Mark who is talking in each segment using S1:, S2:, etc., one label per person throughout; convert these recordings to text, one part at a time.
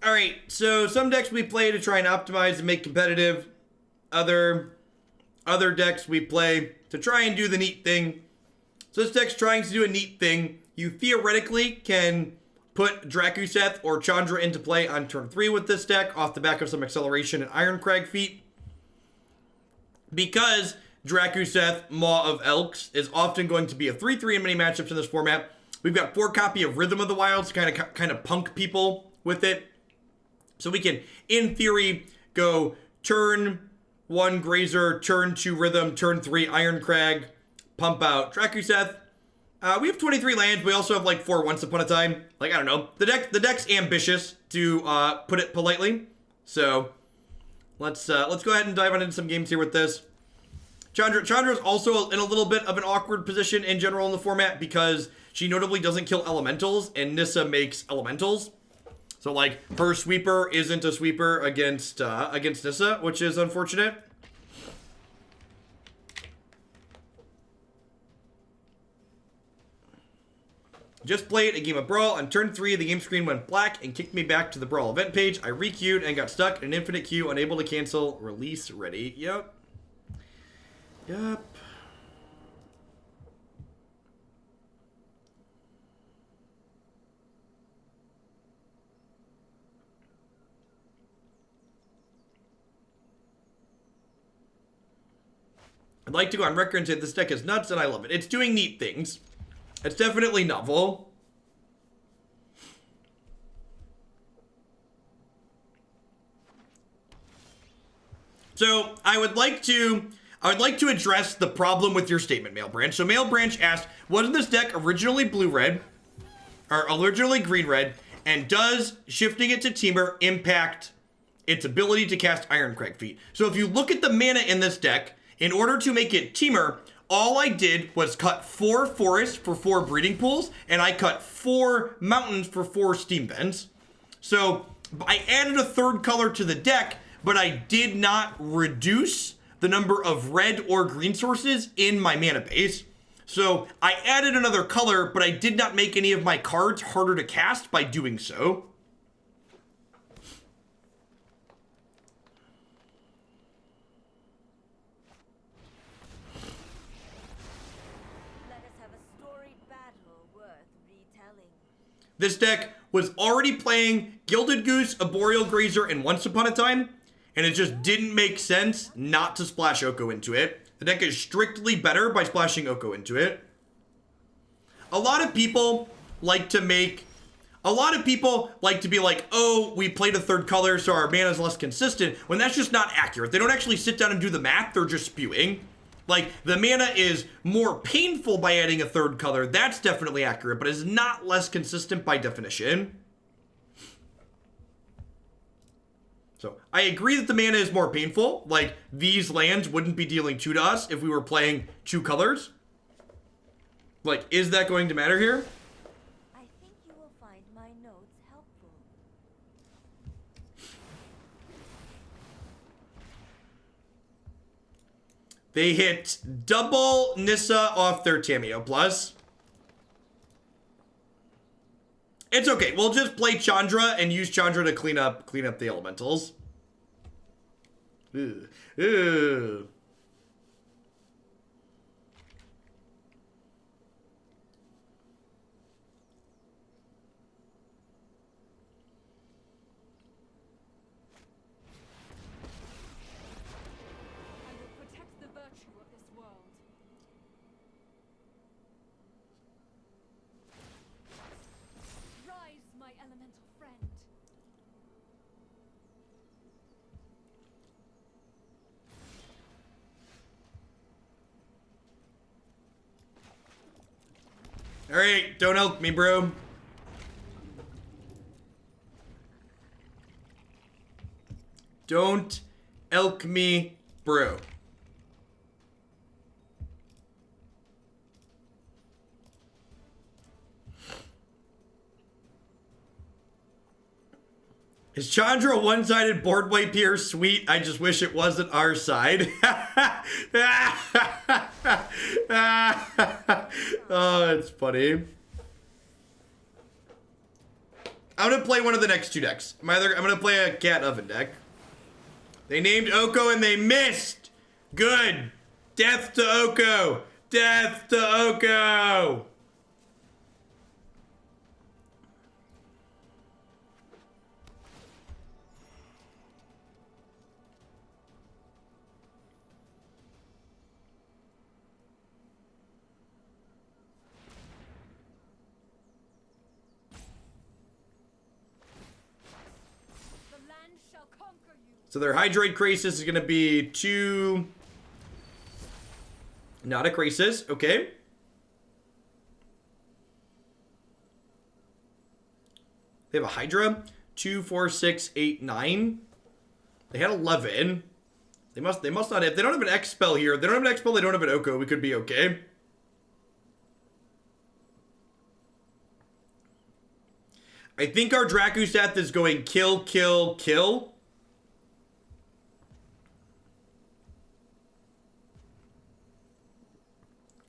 S1: All right, so some decks we play to try and optimize and make competitive. Other decks we play to try and do the neat thing. So this deck's trying to do a neat thing. You theoretically can put Drakuseth or Chandra into play on turn 3 with this deck off the back of some acceleration and Irencrag feat. Because Drakuseth, Maw of Elks, is often going to be a 3-3 in many matchups in this format. We've got 4 copy of Rhythm of the Wilds to kind of punk people with it. So we can, in theory, go turn 1 Grazer, turn 2 Rhythm, turn 3 Irencrag, pump out Drakuseth. We have 23 lands. We also have like 4 Once Upon a Time. Like, I don't know. The deck's ambitious, to put it politely. So let's go ahead and dive on into some games here with this. Chandra's also in a little bit of an awkward position in general in the format because she notably doesn't kill elementals, and Nissa makes elementals. So, like, her sweeper isn't a sweeper against Nissa, which is unfortunate. Just played a game of Brawl. On turn 3, the game screen went black and kicked me back to the Brawl event page. I re-queued and got stuck in an infinite queue, unable to cancel. Release ready. Yep. I'd like to go on record and say this deck is nuts and I love it. It's doing neat things. It's definitely novel. So I would like to address the problem with your statement, Mail Branch. So Mail Branch asked, wasn't this deck originally blue-red, or originally green-red, and does shifting it to Temur impact its ability to cast Irencrag feat? So if you look at the mana in this deck, in order to make it Temur, all I did was cut 4 forests for 4 breeding pools, and I cut 4 mountains for 4 steam vents. So I added a 3rd color to the deck, but I did not reduce the number of red or green sources in my mana base. So I added another color, but I did not make any of my cards harder to cast by doing so. This deck was already playing Gilded Goose, Arboreal Grazer, and Once Upon a Time, and it just didn't make sense not to splash Oko into it. The deck is strictly better by splashing Oko into it. A lot of people like to be like, oh, we played a 3rd color, so our mana is less consistent, when that's just not accurate. They don't actually sit down and do the math, they're just spewing. Like, the mana is more painful by adding a 3rd color. That's definitely accurate, but is not less consistent by definition. So, I agree that the mana is more painful. Like, these lands wouldn't be dealing 2 to us if we were playing 2 colors. Like, is that going to matter here?
S2: I think you will find my notes helpful.
S1: They hit double Nissa off their Tamiyo Plus. It's okay. We'll just play Chandra and use Chandra to clean up the elementals. Ew. Ew. All right, don't elk me, bro. Don't elk me, bro. Is Chandra a one-sided board wipe here? Sweet. I just wish it wasn't our side. Oh, it's funny. I'm gonna play one of the next 2 decks. I'm gonna play a cat oven deck. They named Oko and they missed. Good. Death to Oko. Death to Oko. So their Hydroid Krasis is going to be 2... Not a Krasis. Okay. They have a Hydra. 2, 4, 6, 8, 9. They had 11. They must not have... They don't have an X spell here. They don't have an X spell. They don't have an Oko. We could be okay. I think our Drakuseth is going kill, kill, kill.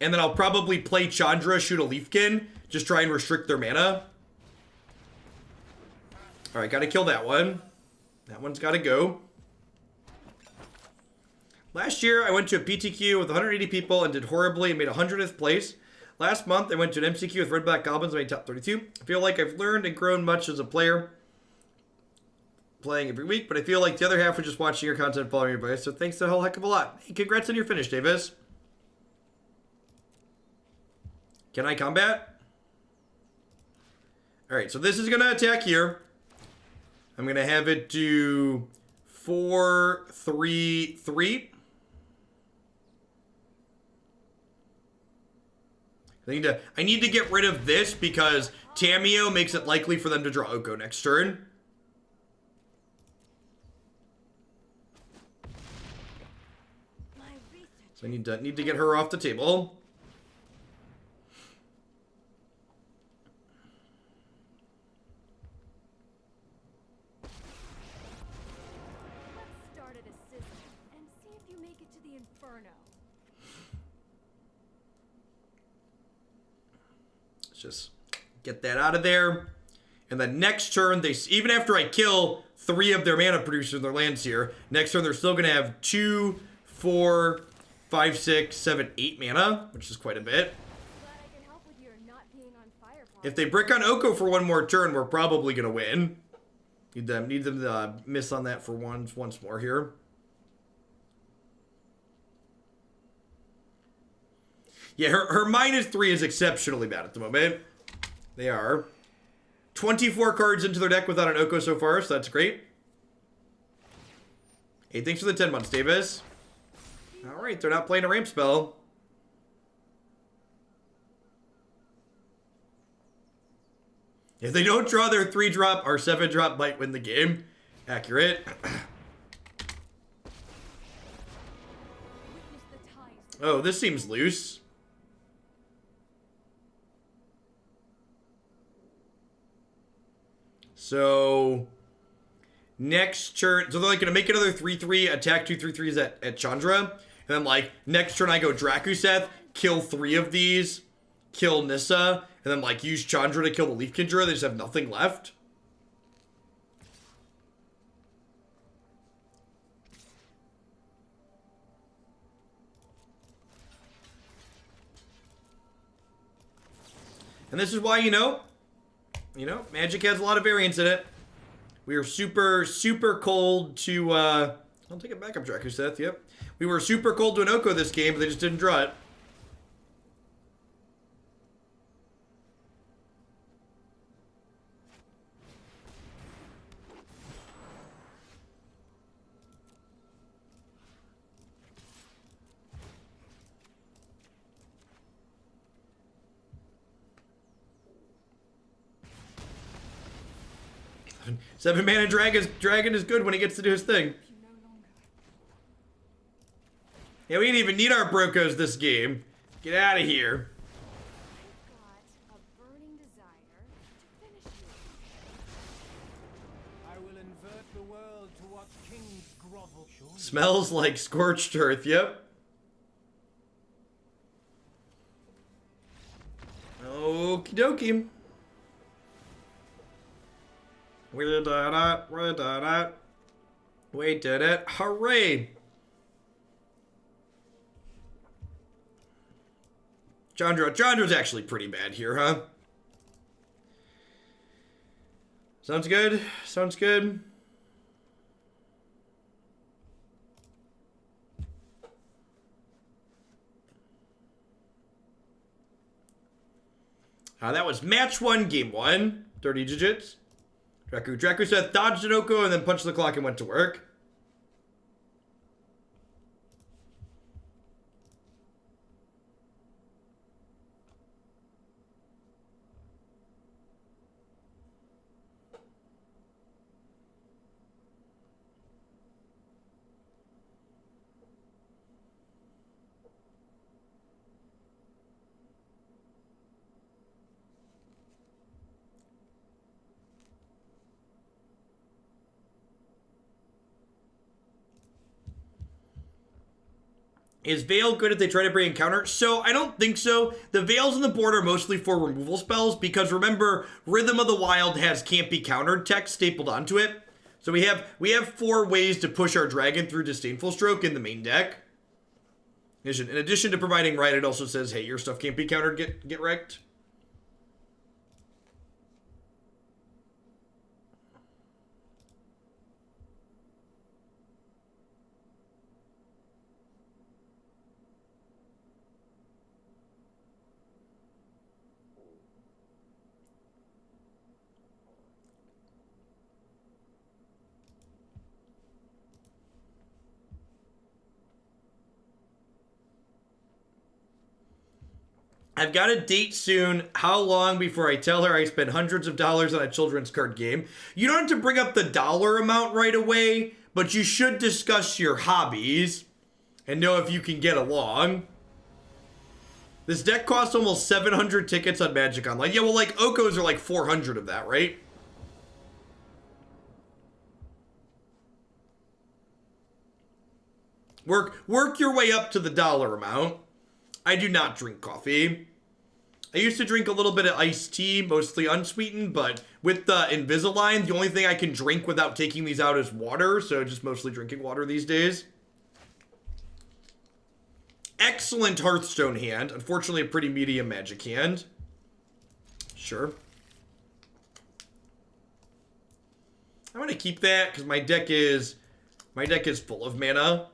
S1: And then I'll probably play Chandra, shoot a Leafkin, just try and restrict their mana. Alright, gotta kill that one. That one's gotta go. Last year, I went to a PTQ with 180 people and did horribly and made 100th place. Last month, I went to an MCQ with Red Black Goblins and made top 32. I feel like I've learned and grown much as a player, playing every week, but I feel like the other half was just watching your content and following your advice, so thanks a whole heck of a lot. Hey, congrats on your finish, Davis. Can I combat? Alright, so this is going to attack here. I'm going to have it do 4, 3, 3. I need to get rid of this because Tamiyo makes it likely for them to draw Oko next turn. So I need to get her off the table.
S2: Let's start at a scissor and see if you make it to the Inferno.
S1: Let's just get that out of there. And then next turn, even after I kill 3 of their mana producers in their lands here, next turn they're still going to have 2, 4, 5, 6, 7, 8 mana, which is quite a bit.
S2: Glad I can help with your not being on fire part.
S1: If they brick on Oko for one more turn, we're probably going to win. Need them to miss on that for once more here. Yeah, her -3 is exceptionally bad at the moment. They are 24 cards into their deck without an Oko so far, so that's great. Hey, thanks for the 10 months, Davis. Alright, they're not playing a ramp spell. If they don't draw their 3-drop, our 7-drop might win the game. Accurate. Oh, this seems loose. So next turn, so they're like gonna make another 3/3, attack 2 3/3s at Chandra, and then like next turn I go Drakuseth, kill 3 of these, kill Nissa, and then like use Chandra to kill the Leafkin Druid. They just have nothing left. And this is why, you know, Magic has a lot of variance in it. We are super, super cold to, I'll take it back up, Drakuseth, yep. We were super cold to an Oko this game, but they just didn't draw it. Seven mana dragon is good when he gets to do his thing. Yeah, we didn't even need our Brokos this game. Get out of here.
S2: I've got a burning desire to finish you.
S3: I will invert the world to watch kings grovel.
S1: Smells like scorched earth, yep. Okie dokie. We did it. We did it. We did it. Hooray. Chandra's actually pretty bad here, huh? Sounds good. Sounds good. That was match 1, game 1. 30 digits. Drakuseth dodged an Oko and then punched the clock and went to work. Is Veil good if they try to bring in counter? So, I don't think so. The Veils in the board are mostly for removal spells because remember, Rhythm of the Wild has can't be countered text stapled onto it. So we have 4 ways to push our dragon through Disdainful Stroke in the main deck. In addition to providing right, it also says, hey, your stuff can't be countered, get wrecked. I've got a date soon. How long before I tell her I spent hundreds of dollars on a children's card game? You don't have to bring up the dollar amount right away, but you should discuss your hobbies and know if you can get along. This deck costs almost 700 tickets on Magic Online. Yeah, well, like, Okos are like 400 of that, right? Work your way up to the dollar amount. I do not drink coffee. I used to drink a little bit of iced tea, mostly unsweetened, but with the Invisalign, the only thing I can drink without taking these out is water, so just mostly drinking water these days. Excellent Hearthstone hand. Unfortunately, a pretty medium Magic hand. Sure. I'm gonna keep that because my deck is full of mana.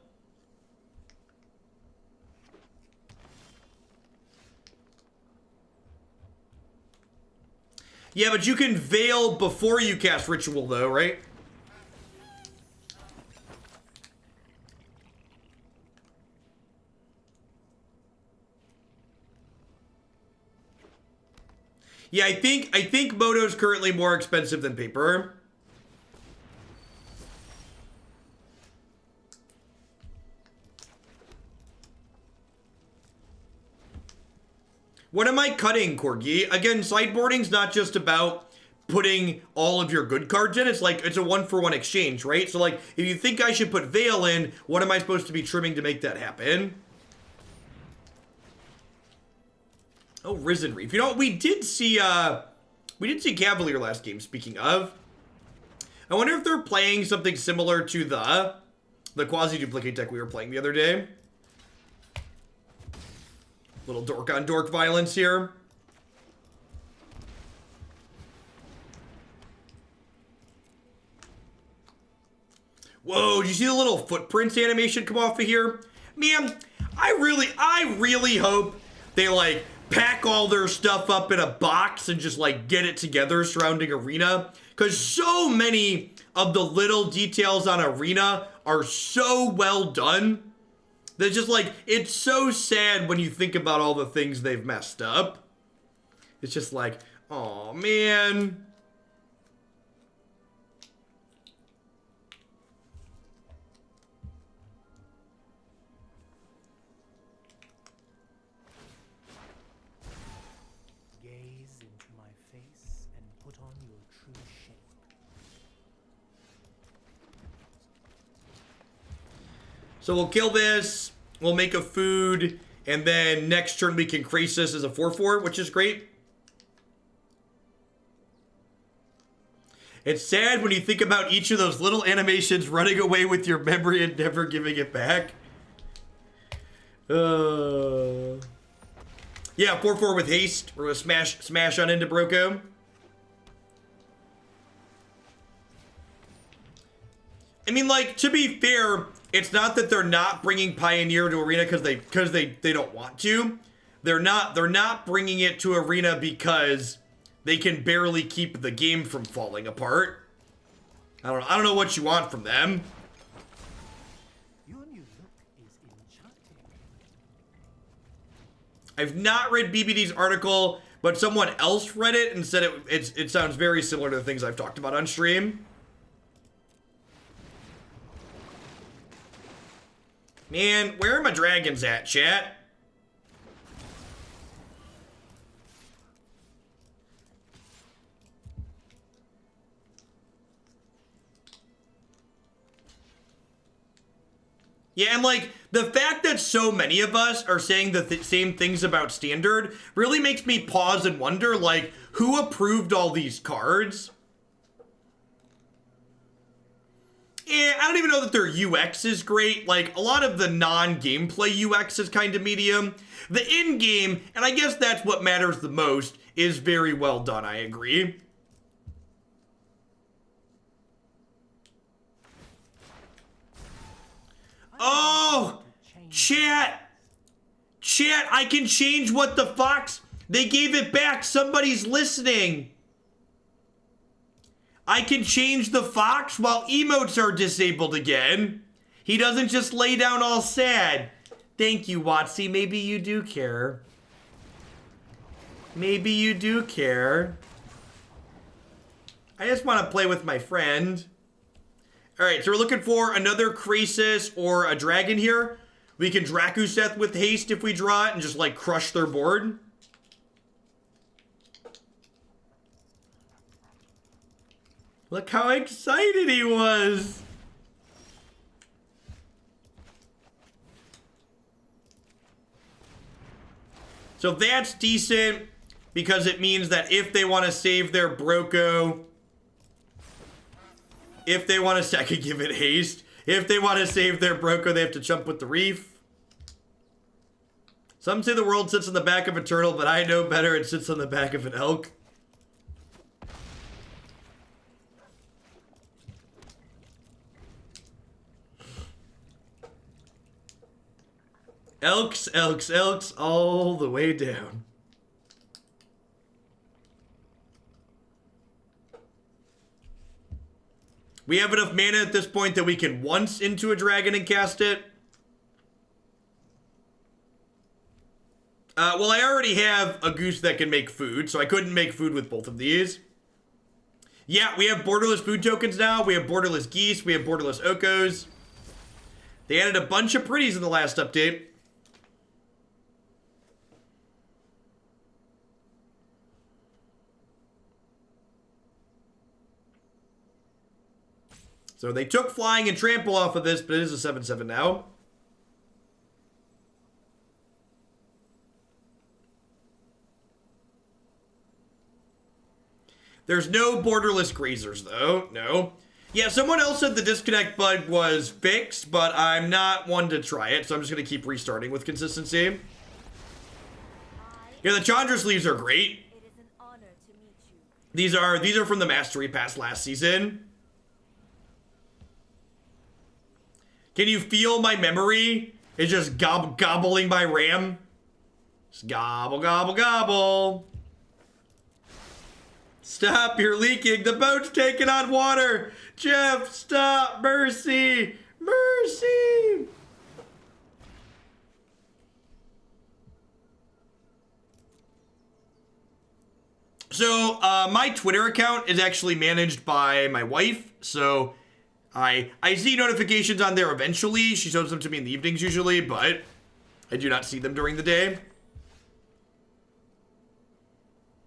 S1: Yeah, but you can Veil before you cast Ritual, though, right? Yeah, I think Moto's currently more expensive than paper. What am I cutting, Corgi? Again, sideboarding's not just about putting all of your good cards in. It's like, it's a one-for-one exchange, right? So, like, if you think I should put Veil in, what am I supposed to be trimming to make that happen? Oh, Risen Reef. You know, we did see Cavalier last game, speaking of. I wonder if they're playing something similar to the quasi-duplicate deck we were playing the other day. Little dork on dork violence here. Whoa, did you see the little footprints animation come off of here? Man, I really hope they like pack all their stuff up in a box and just like get it together surrounding Arena. Because so many of the little details on Arena are so well done. They're just like, it's so sad when you think about all the things they've messed up. It's just like, oh man.
S3: Gaze into my face and put on your true shape.
S1: So we'll kill this, we'll make a food, and then next turn we can Krasis as a 4/4, which is great. It's sad when you think about each of those little animations running away with your memory and never giving it back. Yeah, 4-4 with haste. We're gonna smash on into Broko. I mean, like, to be fair, it's not that they're not bringing Pioneer to Arena because they don't want to. They're not bringing it to Arena because they can barely keep the game from falling apart. I don't know what you want from them.
S3: Your new look is enchanting.
S1: I've not read BBD's article, but someone else read it and said it sounds very similar to the things I've talked about on stream. Man, where are my dragons at, chat? Yeah, and like, the fact that so many of us are saying the same things about Standard really makes me pause and wonder, like, who approved all these cards? Yeah, I don't even know that their UX is great. Like, a lot of the non-gameplay UX is kind of medium. The in-game, and I guess that's what matters the most, is very well done, I agree. Oh! Chat! Chat, I can change what the fox... They gave it back. Somebody's listening. I can change the fox while emotes are disabled again. He doesn't just lay down all sad. Thank you, Watsy. Maybe you do care. Maybe you do care. I just want to play with my friend. Alright, so we're looking for another Krasis or a dragon here. We can Drakuseth with haste if we draw it and just like crush their board. Look how excited he was. So that's decent because it means that if they want to save their Broko, if they want to, I could give it haste. If they want to save their Broko, they have to jump with the reef. Some say the world sits on the back of a turtle, but I know better. It sits on the back of an elk. Elks, elks, elks, all the way down. We have enough mana at this point that we can once into a dragon and cast it. Well, I already have a goose that can make food, so I couldn't make food with both of these. Yeah, we have borderless food tokens now. We have borderless geese. We have borderless okos. They added a bunch of pretties in the last update. So they took flying and trample off of this, but it is a 7/7 now. There's no borderless grazers, though. No. Yeah, someone else said the disconnect bug was fixed, but I'm not one to try it, so I'm just going to keep restarting with consistency. Yeah, the Chandra sleeves are great.
S2: It is an honor to meet you.
S1: These are from the Mastery Pass last season. Can you feel my memory? It's just gobbling my RAM. Just gobble, gobble, gobble. Stop, you're leaking. The boat's taking on water. Jeff, stop. Mercy. Mercy. So, my Twitter account is actually managed by my wife. So, I see notifications on there eventually. She shows them to me in the evenings usually, but I do not see them during the day.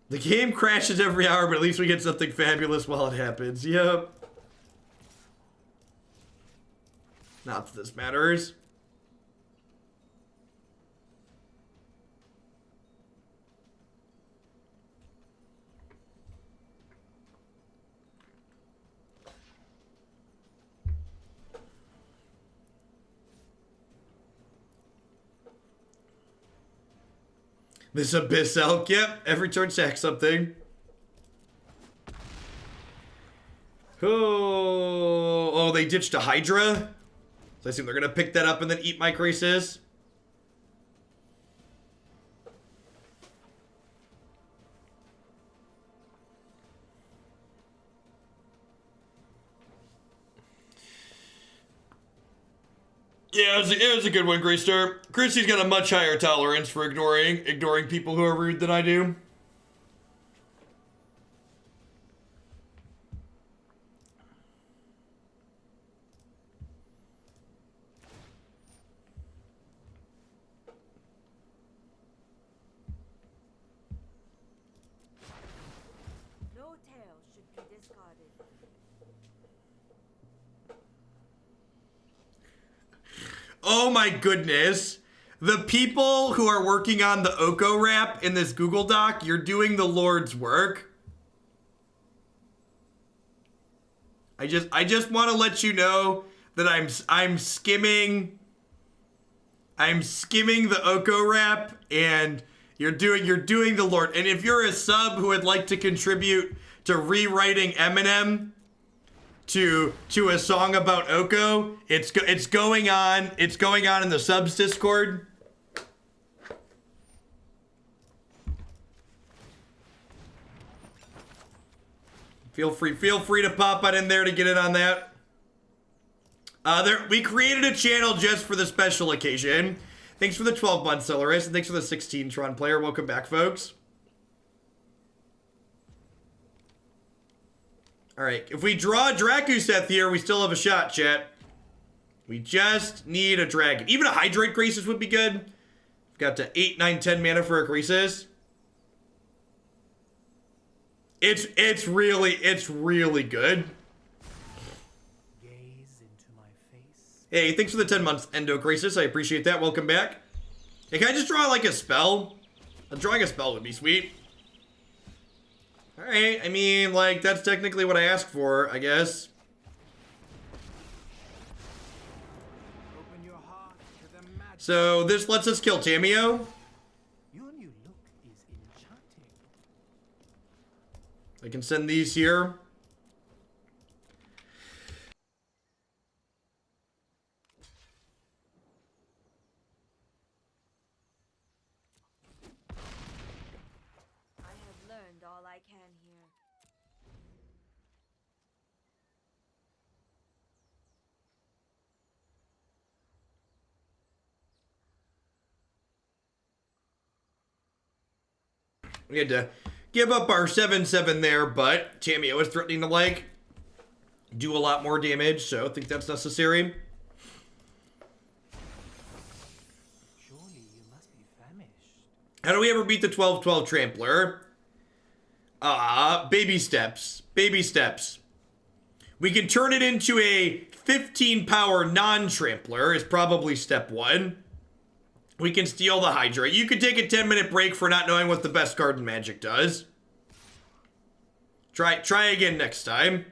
S1: The game crashes every hour, but at least we get something fabulous while it happens. Yep. Not that this matters. This Abyss Elk, yep. Every turn sack something. Oh, they ditched a Hydra? So I assume they're going to pick that up and then eat my Krasis. Yeah, it was a good one, Greystar. Chrissy's got a much higher tolerance for ignoring people who are rude than I do.
S2: No tail should be discarded.
S1: Oh my goodness. The people who are working on the Oko rap in this Google Doc, you're doing the Lord's work. I just want to let you know that I'm skimming the Oko rap, and you're doing the Lord. And if you're a sub who would like to contribute to rewriting Eminem to a song about Oko, it's going on in the subs Discord. Feel free to pop on in there to get it on that. We created a channel just for the special occasion. Thanks for the 12 months, Celeris, and thanks for the 16 Tron player. Welcome back, folks. All right, if we draw Drakuseth here, we still have a shot, chat. We just need a dragon. Even a Hydroid Krasis would be good. We've got to 8, 9, 10 mana for a Krasis. It's really good.
S3: Gaze into my face.
S1: Hey, thanks for the 10 months, Endo Krasis. I appreciate that. Welcome back. Hey, can I just draw like a spell? Drawing a spell would be sweet. Alright, I mean, like, that's technically what I asked for, I guess.
S4: Open your heart to the magic.
S1: So, this lets us kill Tamio.
S3: Your new look is enchanting.
S1: I can send these here.
S2: I have learned all I can here.
S1: We had to give up our 7/7 there, but Tamio is threatening to, like, do a lot more damage, so I think that's necessary.
S3: Surely you must be famished.
S1: How do we ever beat the 12/12 Trampler? Baby steps. Baby steps. We can turn it into a 15 power non-Trampler is probably step 1. We can steal the Hydra. You could take a 10-minute break for not knowing what the best card in Magic does. Try again next time.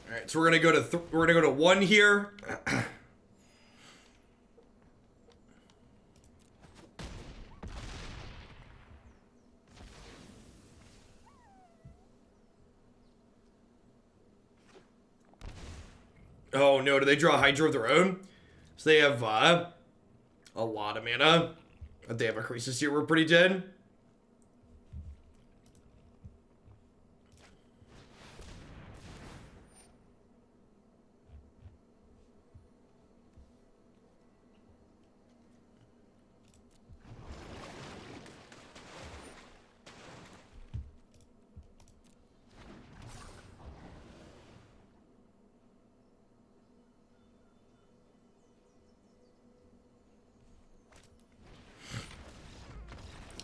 S1: All right, so we're gonna go to 1 here. Oh no, do they draw a Hydra of their own? So they have a lot of mana. But they have a Krasis here, we're pretty dead.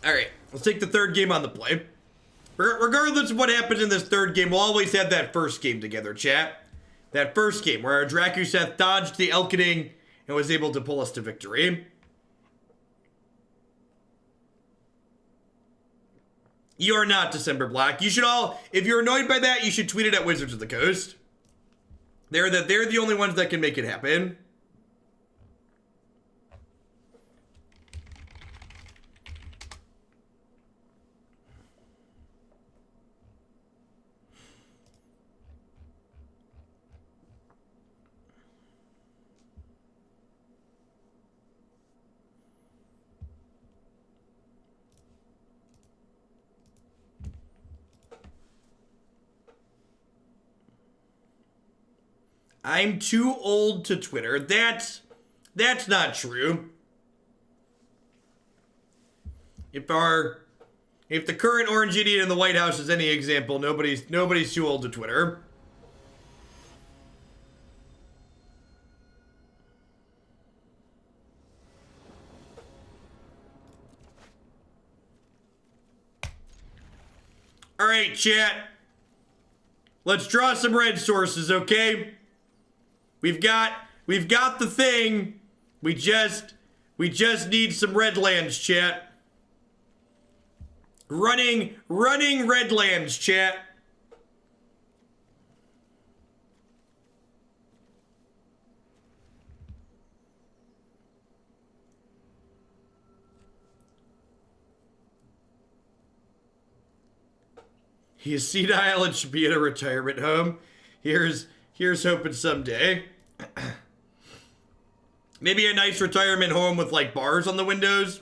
S1: Alright, let's take the third game on the play. Regardless of what happens in this third game, we'll always have that first game together, chat. That first game where our Drakuseth dodged the Elkening and was able to pull us to victory. You are not December Black. You should all, if you're annoyed by that, you should tweet it at Wizards of the Coast. They're the only ones that can make it happen. I'm too old to Twitter. That's not true. If the current orange idiot in the White House is any example, nobody's too old to Twitter. All right, chat. Let's draw some red sources, okay? We've got the thing. We just need some red lands, chat. Running red lands, chat. He is senile and should be at a retirement home. Here's hoping someday. Maybe a nice retirement home with like bars on the windows.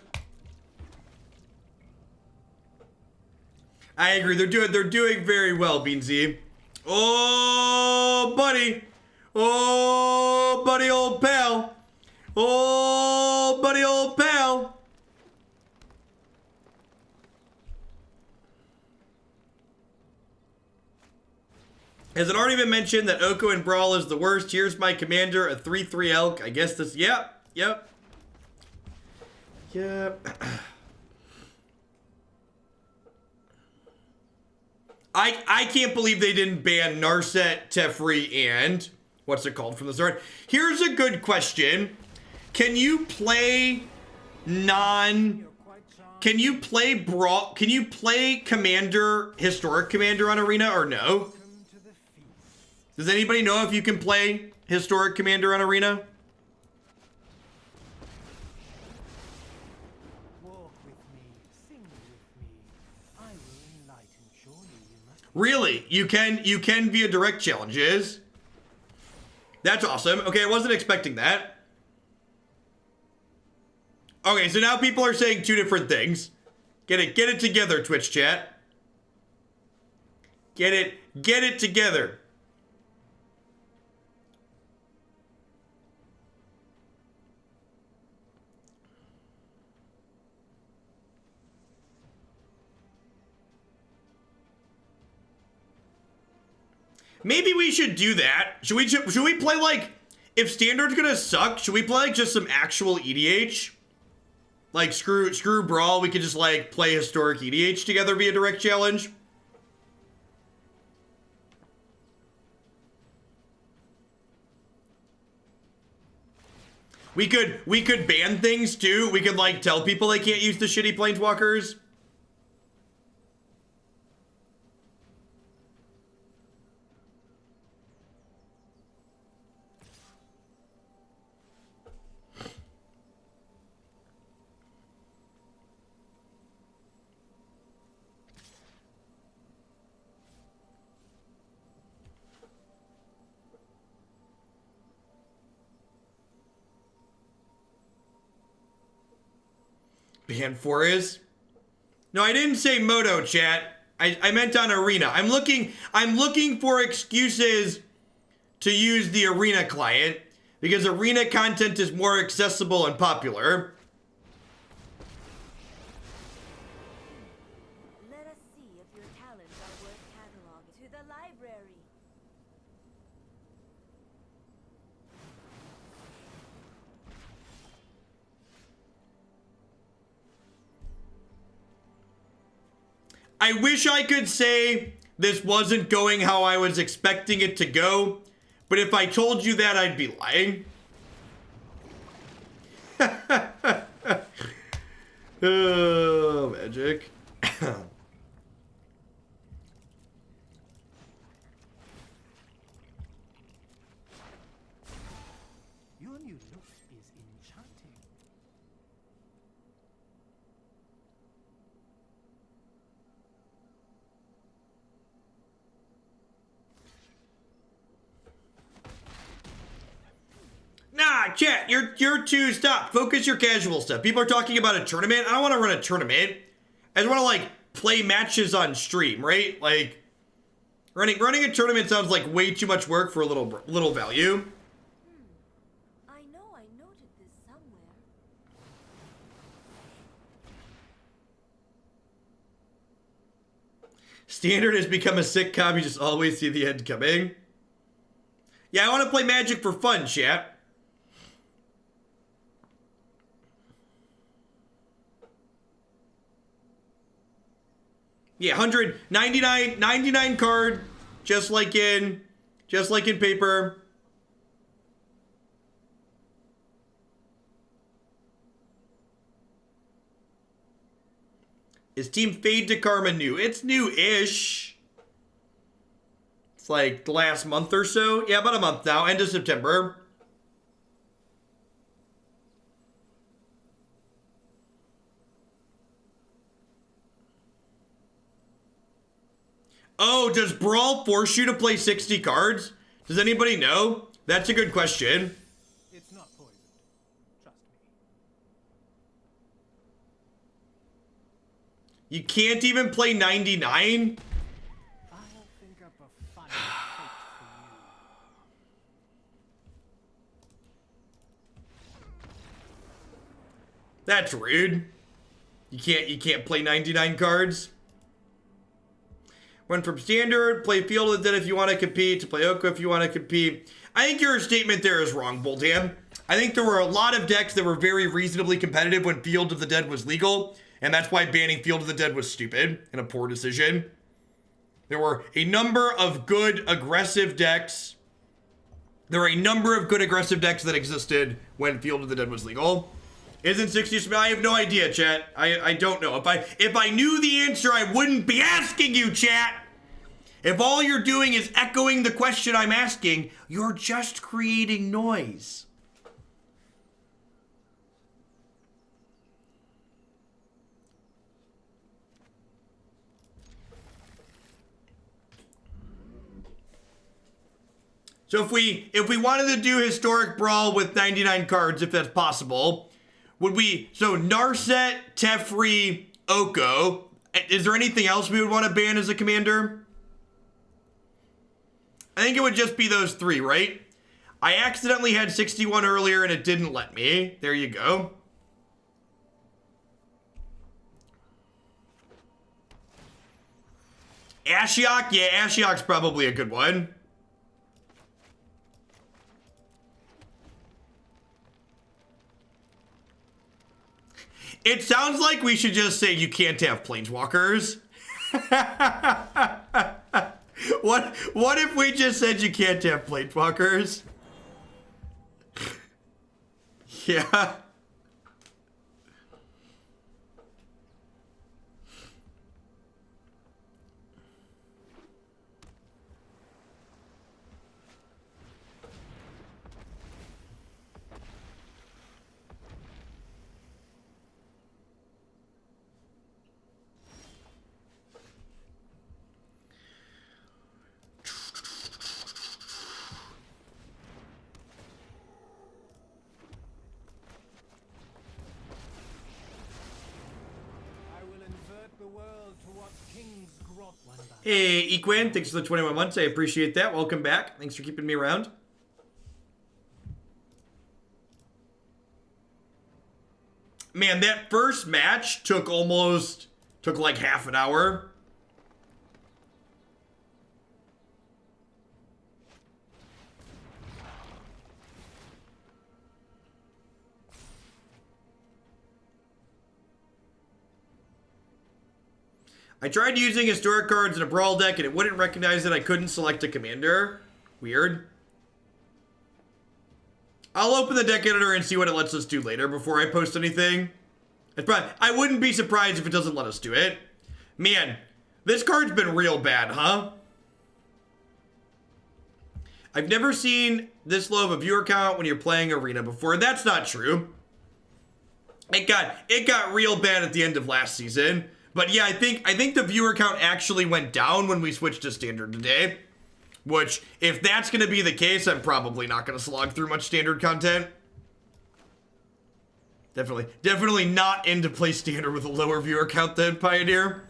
S1: I agree. They're doing very well, Beansy. Oh, buddy. Oh, buddy, old pal. Oh, buddy, old pal. Has it already been mentioned that Oko in Brawl is the worst? Here's my commander, a 3/3 elk. I guess this, yep. I can't believe they didn't ban Narset, Teferi, and what's it called from the start? Here's a good question. Can you play Brawl? Can you play Commander, Historic Commander on Arena or no? Does anybody know if you can play Historic Commander on Arena?
S3: Walk with me, sing with me. I will enlighten. Surely you must.
S1: Really? You can via direct challenges. That's awesome. Okay, I wasn't expecting that. Okay, so now people are saying two different things. Get it together, Twitch chat. Get it together. Maybe we should do that. Should we play like, if Standard's gonna suck, should we play like just some actual EDH? Like screw Brawl, we could just like play Historic EDH together via direct challenge. We could ban things too. We could like tell people they can't use the shitty planeswalkers. Ban 4 is? No, I didn't say Moto, chat. I meant on Arena. I'm looking for excuses to use the Arena client because Arena content is more accessible and popular.
S2: Let us see if your talents are worth cataloging. To the library.
S1: I wish I could say this wasn't going how I was expecting it to go, but if I told you that, I'd be lying. Oh, magic.
S3: Your new look is enchanting.
S1: Nah, chat, you're too, stop. Focus your casual stuff. People are talking about a tournament. I don't want to run a tournament. I just want to, like, play matches on stream, right? Like, running a tournament sounds like way too much work for a little value.
S2: I know I noted this somewhere.
S1: Standard has become a sitcom. You just always see the end coming. Yeah, I want to play Magic for fun, chat. Yeah, 99 card, just like in paper. Is Team Fade to Karma new? It's new-ish. It's like the last month or so. Yeah, about a month now, end of September. Oh, does Brawl force you to play 60 cards? Does anybody know? That's a good question.
S3: It's not poisoned. Trust me.
S1: You can't even play 99?
S3: I'll think up a fun fate for you.
S1: That's rude. You can't play 99 cards. Run from standard, play Field of the Dead if you want to compete, to play Oko if you want to compete. I think your statement there is wrong, Boltam. I think there were a lot of decks that were very reasonably competitive when Field of the Dead was legal, and that's why banning Field of the Dead was stupid and a poor decision. There were a number of good aggressive decks. There were a number of good aggressive decks that existed when Field of the Dead was legal. Isn't 60? I have no idea, chat. I don't know. If I knew the answer, I wouldn't be asking you, chat. If all you're doing is echoing the question I'm asking, you're just creating noise. So if we wanted to do Historic Brawl with 99 cards, if that's possible, would we, so Narset, Teferi, Oko, is there anything else we would want to ban as a commander? I think it would just be those three, right? I accidentally had 61 earlier and it didn't let me. There you go. Ashiok? Yeah, Ashiok's probably a good one. It sounds like we should just say you can't have planeswalkers. What if we just said you can't have planeswalkers? Yeah. Hey, Equin, thanks for the 21 months. I appreciate that. Welcome back. Thanks for keeping me around. Man, that first match took like half an hour. I tried using historic cards in a brawl deck and it wouldn't recognize that I couldn't select a commander. Weird. I'll open the deck editor and see what it lets us do later before I post anything. I wouldn't be surprised if it doesn't let us do it. Man, this card's been real bad, huh? I've never seen this low of a viewer count when you're playing Arena before. That's not true. It got real bad at the end of last season. But yeah, I think the viewer count actually went down when we switched to Standard today. Which, if that's going to be the case, I'm probably not going to slog through much Standard content. Definitely not into play Standard with a lower viewer count than Pioneer.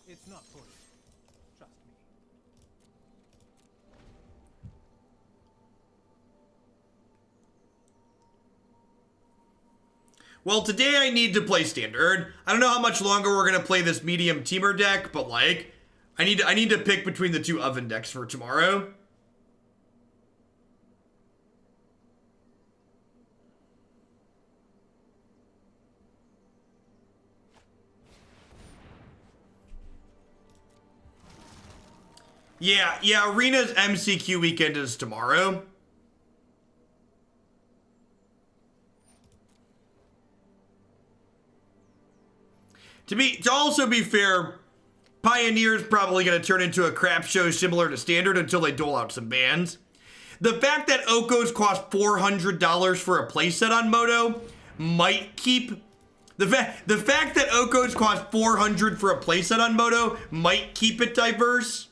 S3: It's not for you. Trust me.
S1: Well, today I need to play Standard. I don't know how much longer we're gonna play this medium Temur deck, but like, I need to pick between the two oven decks for tomorrow. Yeah, Arena's MCQ weekend is tomorrow. To also be fair, Pioneer's probably going to turn into a crap show similar to Standard until they dole out some bans. The fact that Okos cost $400 for a playset on Moto might keep... The fact that Okos cost $400 for a playset on Moto might keep it diverse.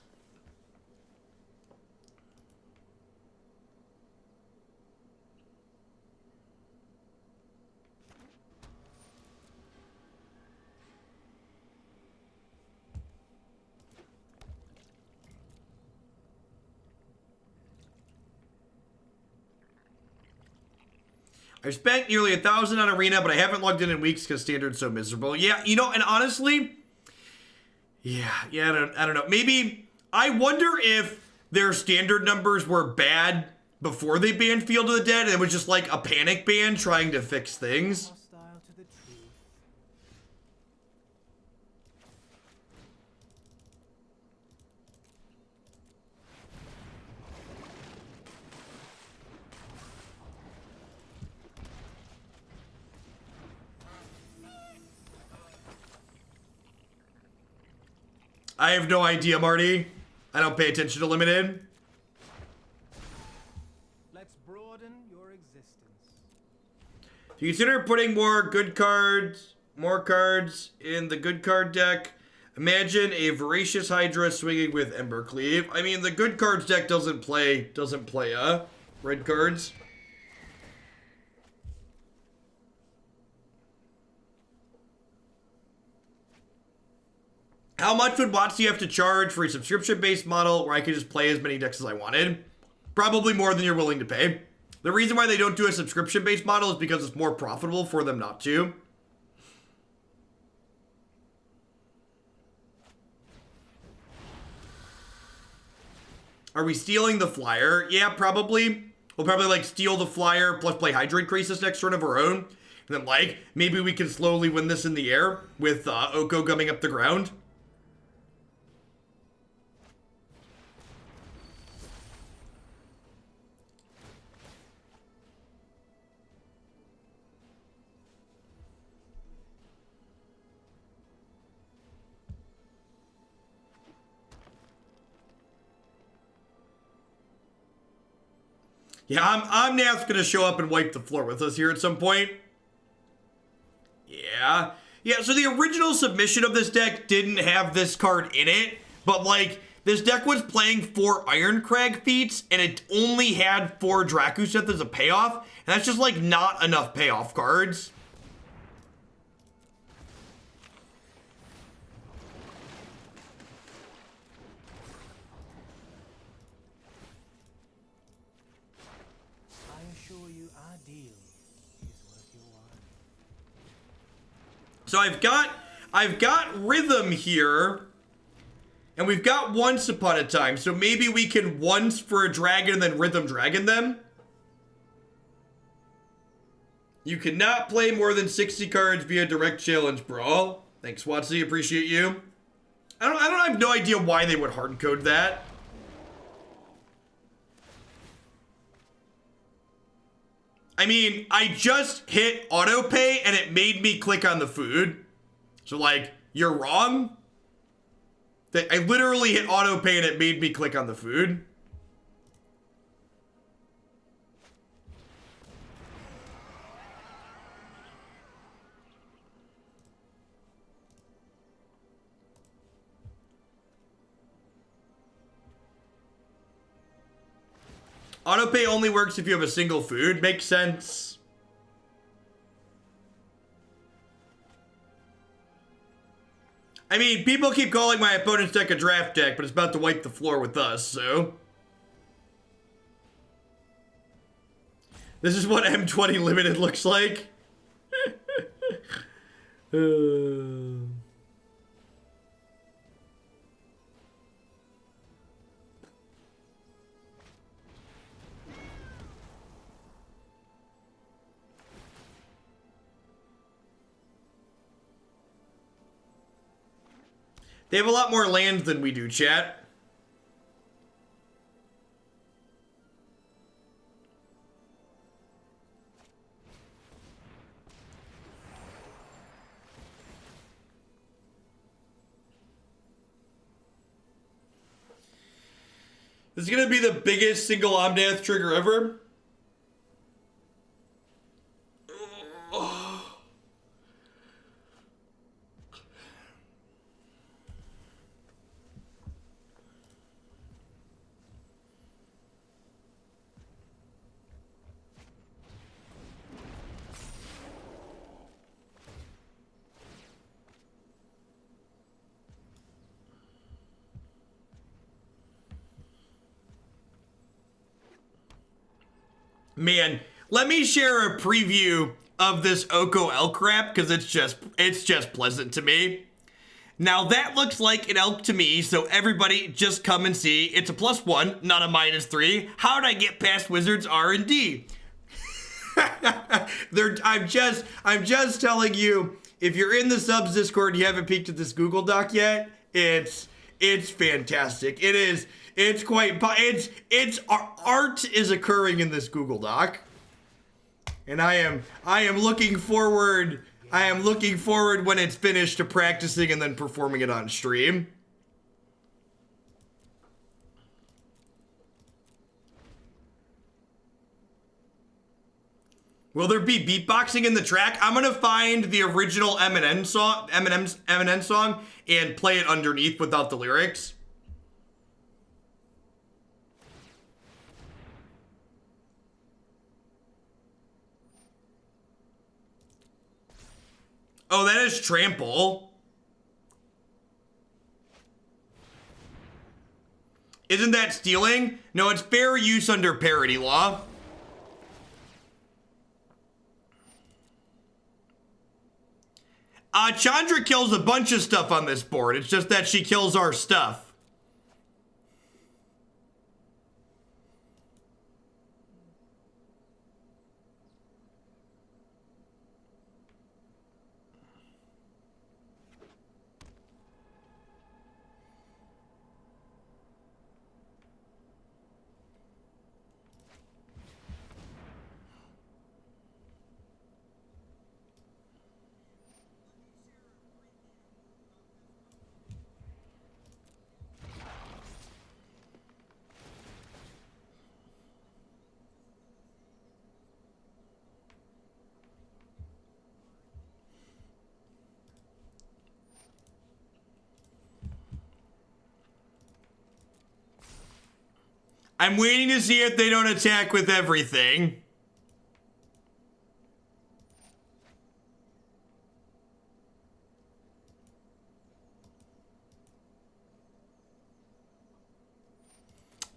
S1: I've spent nearly $1,000 on Arena, but I haven't logged in weeks because Standard's so miserable. Yeah, you know, and honestly, I don't know. Maybe, I wonder if their Standard numbers were bad before they banned Field of the Dead, and it was just like a panic ban trying to fix things.
S3: Hostile to the truth.
S1: I have no idea, Marty. I don't pay attention to Limited.
S3: Let's broaden your existence.
S1: Do you consider putting more cards in the good card deck? Imagine a Voracious Hydra swinging with Ember Cleave. I mean, the good cards deck doesn't play red cards. How much would WotC have to charge for a subscription-based model where I could just play as many decks as I wanted? Probably more than you're willing to pay. The reason why they don't do a subscription-based model is because it's more profitable for them not to. Are we stealing the flyer? Yeah, probably. We'll probably like steal the flyer plus play Hydroid Krasis next turn of our own. And then like, maybe we can slowly win this in the air with Oko coming up the ground. Yeah, I'm Nath's gonna show up and wipe the floor with us here at some point. Yeah, so the original submission of this deck didn't have this card in it, but like, this deck was playing 4 Irencrag feats, and it only had 4 Drakuseth as a payoff, and that's just like not enough payoff cards. So I've got Rhythm here, and we've got Once Upon a Time, so maybe we can once for a dragon and then Rhythm Dragon them. You cannot play more than 60 cards via direct challenge brawl. Thanks, WotC, appreciate you. I have no idea why they would hard code that. I mean, I just hit autopay and it made me click on the food. So, like, you're wrong. I literally hit autopay and it made me click on the food. Autopay only works if you have a single food. Makes sense. I mean, people keep calling my opponent's deck a draft deck, but it's about to wipe the floor with us, so. This is what M20 Limited looks like. They have a lot more land than we do, chat. This is going to be the biggest single Omnath trigger ever. Man, let me share a preview of this Oko elk wrap because it's just pleasant to me. Now that looks like an elk to me, so everybody just come and see. It's a +1, not a -3. How did I get past Wizards R&D? I'm just telling you, if you're in the subs Discord and you haven't peeked at this Google Doc yet, it's fantastic. It is. It's art is occurring in this Google Doc, and I am looking forward. I am looking forward when it's finished to practicing and then performing it on stream. Will there be beatboxing in the track? I'm gonna find the original Eminem song, and play it underneath without the lyrics. Oh, that is trample. Isn't that stealing? No, it's fair use under parity law. Chandra kills a bunch of stuff on this board. It's just that she kills our stuff. I'm waiting to see if they don't attack with everything.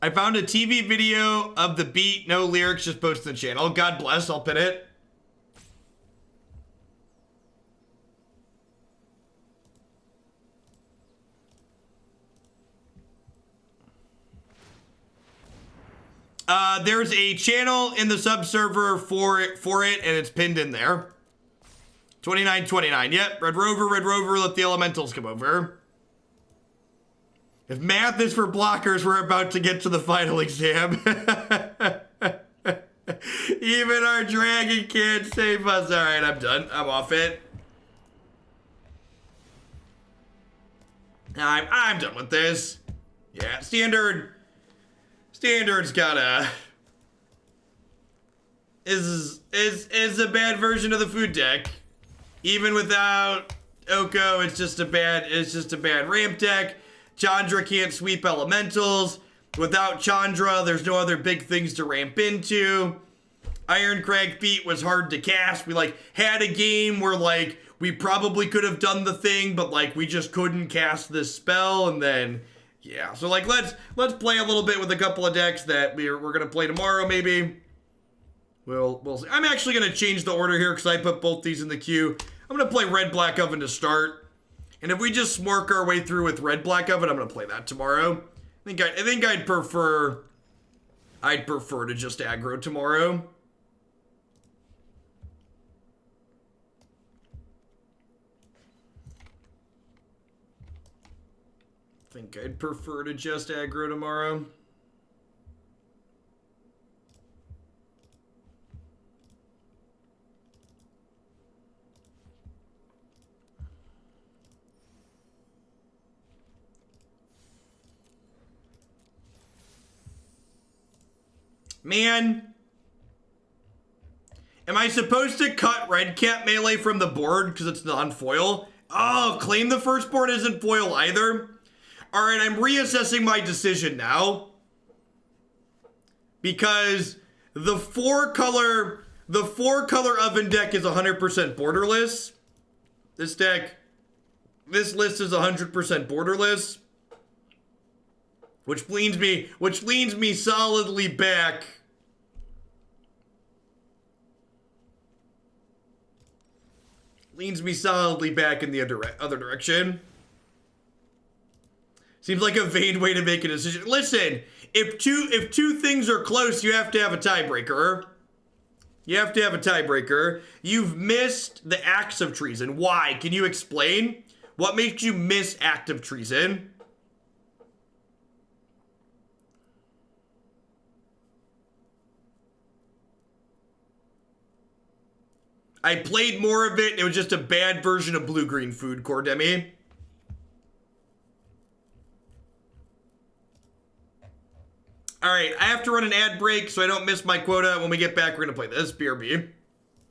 S1: I found a TV video of the beat, no lyrics, just posted to the channel. God bless, I'll pin it. There's a channel in the sub server for it, and it's pinned in there. 2929. Yep, Red Rover, let the elementals come over. If math is for blockers, we're about to get to the final exam. Even our dragon can't save us. All right, I'm done. I'm off it. I'm done with this. Yeah, standard's gotta is a bad version of the food deck. Even without Oko, it's just a bad ramp deck. Chandra can't sweep elementals. Without Chandra, there's no other big things to ramp into. Irencrag Feet was hard to cast. We like had a game where like we probably could have done the thing, but like we just couldn't cast this spell, and then yeah. So like let's play a little bit with a couple of decks that we're gonna play tomorrow maybe. We'll see. I'm actually gonna change the order here because I put both these in the queue. I'm gonna play Red Black Oven to start, and if we just smork our way through with Red Black Oven, I'm gonna play that tomorrow. I think I'd prefer to just aggro tomorrow. Think I'd prefer to just aggro tomorrow. Man, am I supposed to cut Red Cat melee from the board because it's non-foil? Oh, Claim the Firstborn isn't foil either. All right, I'm reassessing my decision now because the four color oven deck is 100% borderless. This list is 100% borderless, which leans me solidly back. Leans me solidly back in the other direction. Seems like a vain way to make a decision. Listen, if two things are close, you have to have a tiebreaker. You have to have a tiebreaker. You've missed the acts of treason. Why? Can you explain? What makes you miss act of treason? I played more of it. It was just a bad version of blue-green food, Core Demi. All right, I have to run an ad break so I don't miss my quota. When we get back, we're going to play this, BRB.